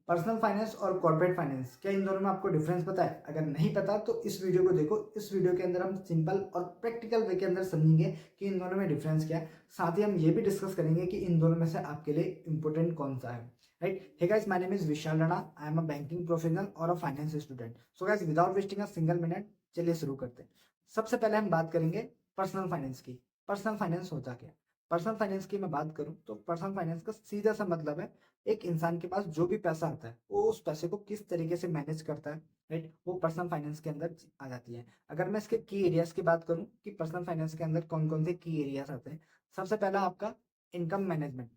Personal finance और corporate finance, क्या इन दोनों में आपको डिफरेंस पता है? अगर नहीं पता तो इस वीडियो को देखो। इस वीडियो के अंदर हम सिंपल और प्रैक्टिकल वे के अंदर समझेंगे कि इन दोनों में डिफरेंस क्या है। साथ ही हम ये भी डिस्कस करेंगे कि इन दोनों में से आपके लिए इंपॉर्टेंट कौन सा है। Right, hey guys, my name is Vishal Rana. I am a banking professional और a finance student. So guys, without wasting a single minute, चलिए शुरू करते हैं। सबसे पहले हम बात करेंगे पर्सनल फाइनेंस की। पर्सनल फाइनेंस होता क्या है? पर्सनल फाइनेंस की मैं बात करूं तो पर्सनल फाइनेंस का सीधा सा मतलब है एक इंसान के पास जो भी पैसा आता है वो उस पैसे को किस तरीके से मैनेज करता है। राइट, वो पर्सनल फाइनेंस के अंदर आ जाती है। अगर मैं इसके की एरियाज की बात करूं कि पर्सनल फाइनेंस के अंदर कौन कौन से की एरियाज आते हैं, सबसे पहला आपका इनकम मैनेजमेंट।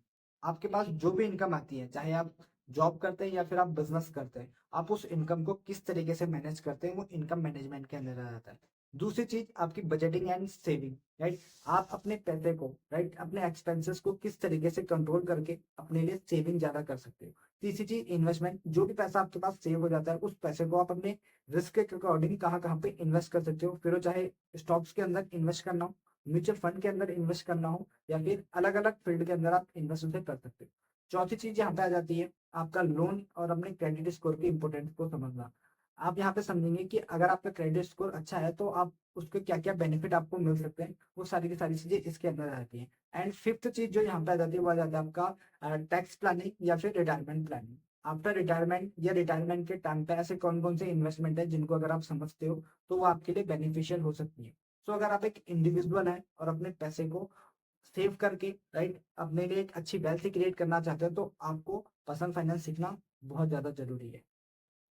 आपके पास जो भी इनकम आती है, चाहे आप जॉब करते हैं या फिर आप बिजनेस करते हैं, आप उस इनकम को किस तरीके से मैनेज करते हैं वो इनकम मैनेजमेंट के अंदर आ जाता है। दूसरी चीज आपकी बजटिंग एंड सेविंग। राइट, आप अपने पैसे को, राइट, अपने एक्सपेंसेस को किस तरीके से कंट्रोल करके अपने लिए सेविंग ज्यादा कर सकते हो। तीसरी चीज इन्वेस्टमेंट। जो भी पैसा आपके पास सेव हो जाता है उस पैसे को आप अपने रिस्क के अकॉर्डिंग कहाँ कहाँ पे इन्वेस्ट कर सकते हो, फिर वो चाहे स्टॉक्स के अंदर इन्वेस्ट करना हो, म्यूचुअल फंड के अंदर इन्वेस्ट करना हो, या फिर अलग अलग फील्ड के अंदर आप इन्वेस्ट उसे कर सकते हो। चौथी चीज यहाँ पे आ जाती है आपका लोन और अपने क्रेडिट स्कोर की इंपोर्टेंस को समझना। आप यहाँ पे समझेंगे कि अगर आपका क्रेडिट स्कोर अच्छा है तो आप उसके क्या क्या बेनिफिट आपको मिल सकते हैं, वो सारी की सारी चीजें इसके अंदर आ जाती है। एंड फिफ्थ चीज जो यहाँ पे आ जाती है वो आ जाता है आपका टैक्स प्लानिंग या फिर रिटायरमेंट प्लानिंग। आफ्टर रिटायरमेंट या रिटायरमेंट के टाइम पे ऐसे कौन कौन से इन्वेस्टमेंट है जिनको अगर आप समझते हो तो वो आपके लिए बेनिफिशियल हो सकती है। सो अगर आप एक इंडिविजुअल है और अपने पैसे को सेव करके, राइट, अपने लिए एक अच्छी वेल्थ क्रिएट करना चाहते हो तो आपको पर्सनल फाइनेंस सीखना बहुत ज्यादा जरूरी है।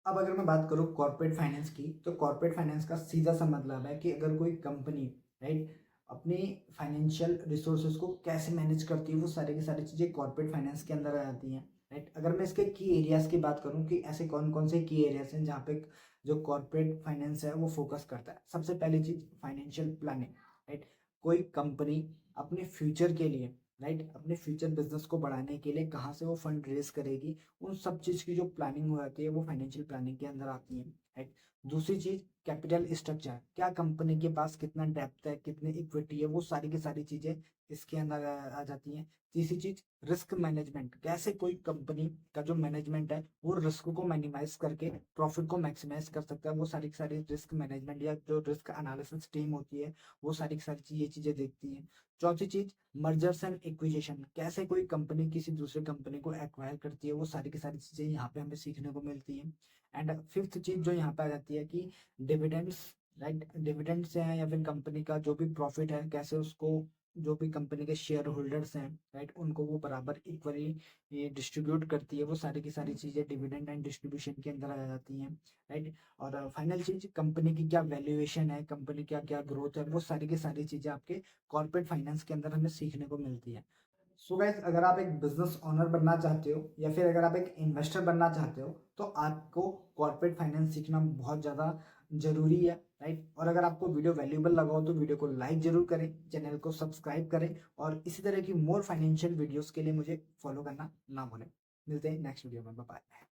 अब अगर मैं बात करूँ कॉर्पोरेट फाइनेंस की, तो कॉर्पोरेट फाइनेंस का सीधा सा मतलब है कि अगर कोई कंपनी, राइट, अपनी फाइनेंशियल रिसोर्सेज को कैसे मैनेज करती है, वो सारी की सारी चीज़ें कॉर्पोरेट फाइनेंस के अंदर आ जाती हैं। राइट, अगर मैं इसके की एरियाज की बात करूँ कि ऐसे कौन कौन से की एरियाज हैं जहाँ पे जो कॉर्पोरेट फाइनेंस है वो फोकस करता है, सबसे पहली चीज़ फाइनेंशियल प्लानिंग। राइट, कोई कंपनी अपने फ्यूचर के लिए, राइट, अपने फ्यूचर बिजनेस को बढ़ाने के लिए कहाँ से वो फंड रेज करेगी, उन सब चीज की जो प्लानिंग हो जाती है वो फाइनेंशियल प्लानिंग के अंदर आती है। राइट, दूसरी चीज कैपिटल स्ट्रक्चर। क्या कंपनी के पास कितना डेप्थ है, कितनी इक्विटी है, वो सारी की सारी चीजें इसके अंदर आ जाती हैं। तीसरी चीज रिस्क मैनेजमेंट। कैसे कोई कंपनी का जो मैनेजमेंट है वो रिस्क को मिनिमाइज करके प्रॉफिट को मैक्सिमाइज कर सकता है, वो सारी की सारी रिस्क मैनेजमेंट या जो रिस्क एनालिसिस टीम होती है वो सारी की सारी ये चीजें देखती है। चौथी चीज मर्जर्स एंड एक्विजिशन। कैसे कोई कंपनी किसी दूसरे कंपनी को एक्वायर करती है, वो सारी की सारी चीजें यहाँ पे हमें सीखने को मिलती है। एंड फिफ्थ चीज जो यहाँ पे आ जाती है कि डिविडेंड्स। राइट, डिविडेंड से है या फिर कंपनी का जो भी प्रॉफिट है कैसे उसको जो भी कंपनी के शेयर होल्डर्स हैं, राइट, उनको वो बराबर इक्वली ये डिस्ट्रीब्यूट करती है, वो सारी की सारी चीजें डिविडेंड एंड डिस्ट्रीब्यूशन के अंदर आ जाती हैं। राइट, और फाइनल चीज कंपनी की क्या वैल्यूएशन है, कंपनी का क्या ग्रोथ है, वो सारी की सारी चीजें आपके कॉर्पोरेट फाइनेंस के अंदर हमें सीखने को मिलती है। सो गाइस, अगर आप एक बिजनेस ओनर बनना चाहते हो या फिर अगर आप एक इन्वेस्टर बनना चाहते हो तो आपको कॉर्पोरेट फाइनेंस सीखना बहुत ज़्यादा जरूरी है। राइट, और अगर आपको वीडियो वैल्यूएबल लगा हो तो वीडियो को लाइक जरूर करें, चैनल को सब्सक्राइब करें और इसी तरह की मोर फाइनेंशियल वीडियोस के लिए मुझे फॉलो करना ना भूलें। मिलते हैं नेक्स्ट वीडियो में, बाय बाय।